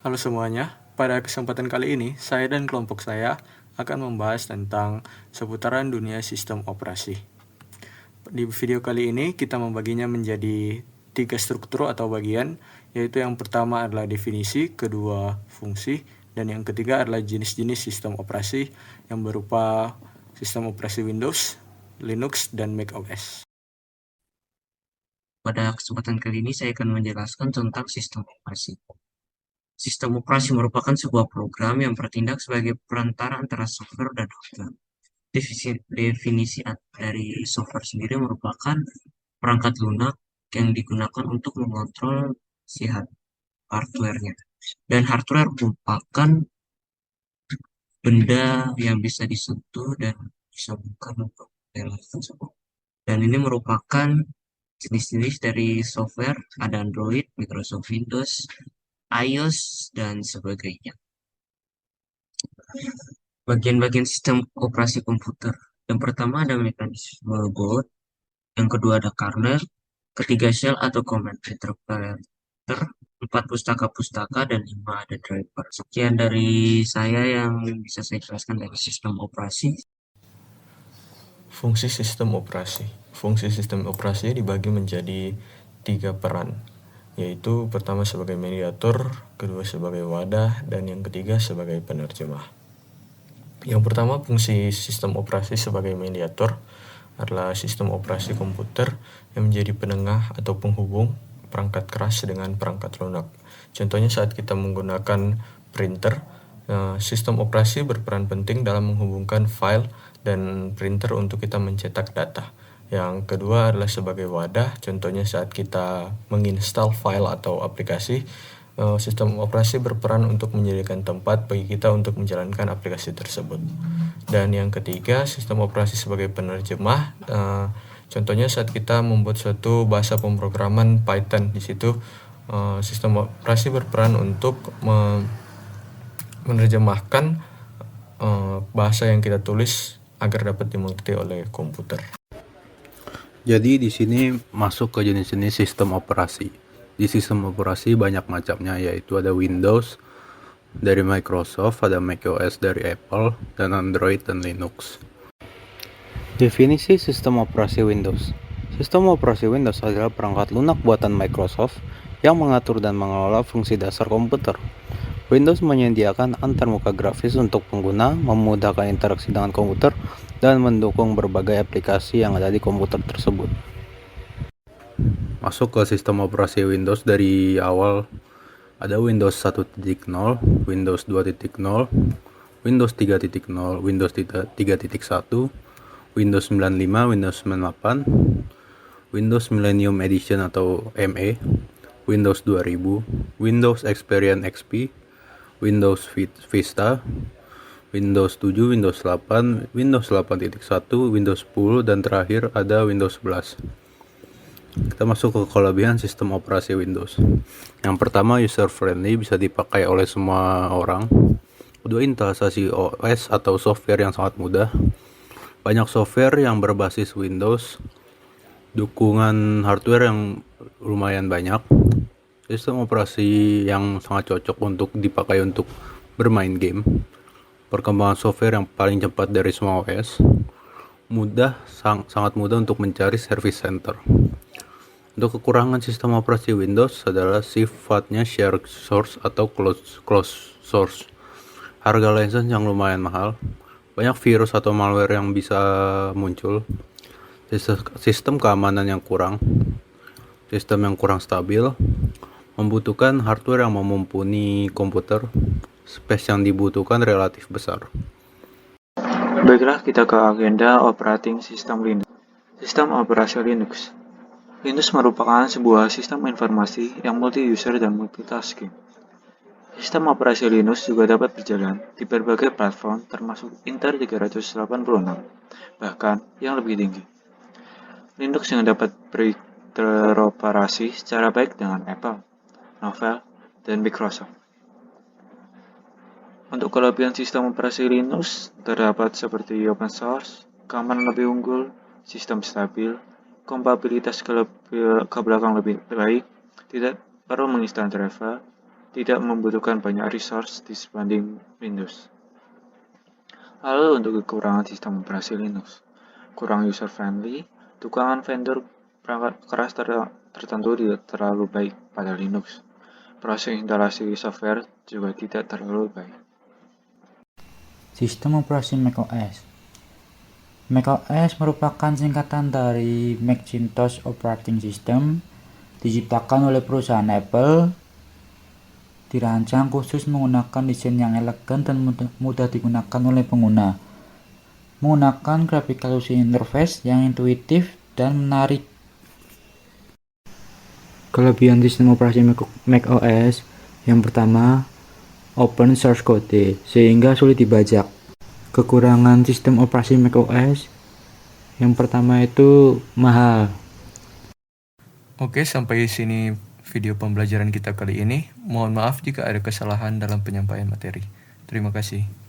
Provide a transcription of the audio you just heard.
Halo semuanya, pada kesempatan kali ini saya dan kelompok saya akan membahas tentang seputaran dunia sistem operasi. Di video kali ini kita membaginya menjadi 3 struktur atau bagian, yaitu yang pertama adalah definisi, kedua fungsi, dan yang ketiga adalah jenis-jenis sistem operasi yang berupa sistem operasi Windows, Linux, dan macOS. Pada kesempatan kali ini saya akan menjelaskan tentang sistem operasi. Sistem operasi merupakan sebuah program yang bertindak sebagai perantara antara software dan hardware. Definisi dari software sendiri merupakan perangkat lunak yang digunakan untuk mengontrol si hardware-nya. Dan hardware merupakan benda yang bisa disentuh dan bisa bukan untuk tersebut. Dan ini merupakan jenis-jenis dari software, ada Android, Microsoft Windows, iOS, dan sebagainya. Bagian-bagian sistem operasi komputer. Yang pertama ada mekanisme boot, yang kedua ada kernel, ketiga shell atau command interpreter, empat pustaka-pustaka, dan lima ada driver. Sekian dari saya yang bisa saya jelaskan dari sistem operasi. Fungsi sistem operasi. Fungsi sistem operasi dibagi menjadi 3 peran, yaitu pertama sebagai mediator, kedua sebagai wadah, dan yang ketiga sebagai penerjemah. Yang pertama, fungsi sistem operasi sebagai mediator adalah sistem operasi komputer yang menjadi penengah atau penghubung perangkat keras dengan perangkat lunak. Contohnya saat kita menggunakan printer, sistem operasi berperan penting dalam menghubungkan file dan printer untuk kita mencetak data. Yang kedua adalah sebagai wadah, contohnya saat kita menginstal file atau aplikasi, sistem operasi berperan untuk menyediakan tempat bagi kita untuk menjalankan aplikasi tersebut. Dan yang ketiga, sistem operasi sebagai penerjemah, contohnya saat kita membuat suatu bahasa pemrograman Python, di situ sistem operasi berperan untuk menerjemahkan bahasa yang kita tulis agar dapat dimengerti oleh komputer. Jadi di sini masuk ke jenis-jenis sistem operasi. Di sistem operasi banyak macamnya, yaitu ada Windows dari Microsoft, ada macOS dari Apple, dan Android dan Linux. Definisi sistem operasi Windows. Sistem operasi Windows adalah perangkat lunak buatan Microsoft yang mengatur dan mengelola fungsi dasar komputer. Windows menyediakan antarmuka grafis untuk pengguna, memudahkan interaksi dengan komputer, dan mendukung berbagai aplikasi yang ada di komputer tersebut. Masuk ke sistem operasi Windows dari awal, ada Windows 1.0, Windows 2.0, Windows 3.0, Windows 3.1, Windows 95, Windows 98, Windows Millennium Edition atau ME, Windows 2000, Windows Experience XP, Windows Vista, Windows 7, Windows 8, Windows 8.1, Windows 10, dan terakhir ada Windows 11. Kita masuk ke kelebihan sistem operasi Windows. Yang pertama, user friendly, bisa dipakai oleh semua orang. Kedua, instalasi OS atau software yang sangat mudah. Banyak software yang berbasis Windows. Dukungan hardware yang lumayan banyak. Sistem operasi yang sangat cocok untuk dipakai untuk bermain game. Perkembangan software yang paling cepat dari semua OS. Sangat mudah untuk mencari service center. Untuk kekurangan sistem operasi Windows adalah sifatnya share source atau closed source. Harga license yang lumayan mahal. Banyak virus atau malware yang bisa muncul. Sistem keamanan yang kurang. Sistem yang kurang stabil. Membutuhkan hardware yang mumpuni komputer. Space yang dibutuhkan relatif besar. Baiklah, kita ke agenda operating system Linux. Sistem operasi Linux. Linux merupakan sebuah sistem informasi yang multi-user dan multitasking. Sistem operasi Linux juga dapat berjalan di berbagai platform termasuk Intel 386, bahkan yang lebih tinggi. Linux yang dapat beroperasi secara baik dengan Apple, Novell, dan Microsoft. Untuk kelebihan sistem operasi Linux terdapat seperti open source, keamanan lebih unggul, sistem stabil, kompatibilitas ke belakang lebih baik, tidak perlu menginstal driver, tidak membutuhkan banyak resource dibanding Windows. Lalu untuk kekurangan sistem operasi Linux, kurang user-friendly, dukungan vendor perangkat keras tertentu tidak terlalu baik pada Linux. Proses instalasi software juga tidak terlalu baik. Sistem operasi macOS. macOS merupakan singkatan dari Macintosh Operating System, diciptakan oleh perusahaan Apple, dirancang khusus menggunakan desain yang elegan dan mudah digunakan oleh pengguna, menggunakan graphical user interface yang intuitif dan menarik. Kelebihan sistem operasi macOS yang pertama, open source code sehingga sulit dibajak. Kekurangan sistem operasi macOS yang pertama itu mahal. Oke, sampai di sini video pembelajaran kita kali ini. Mohon maaf jika ada kesalahan dalam penyampaian materi. Terima kasih.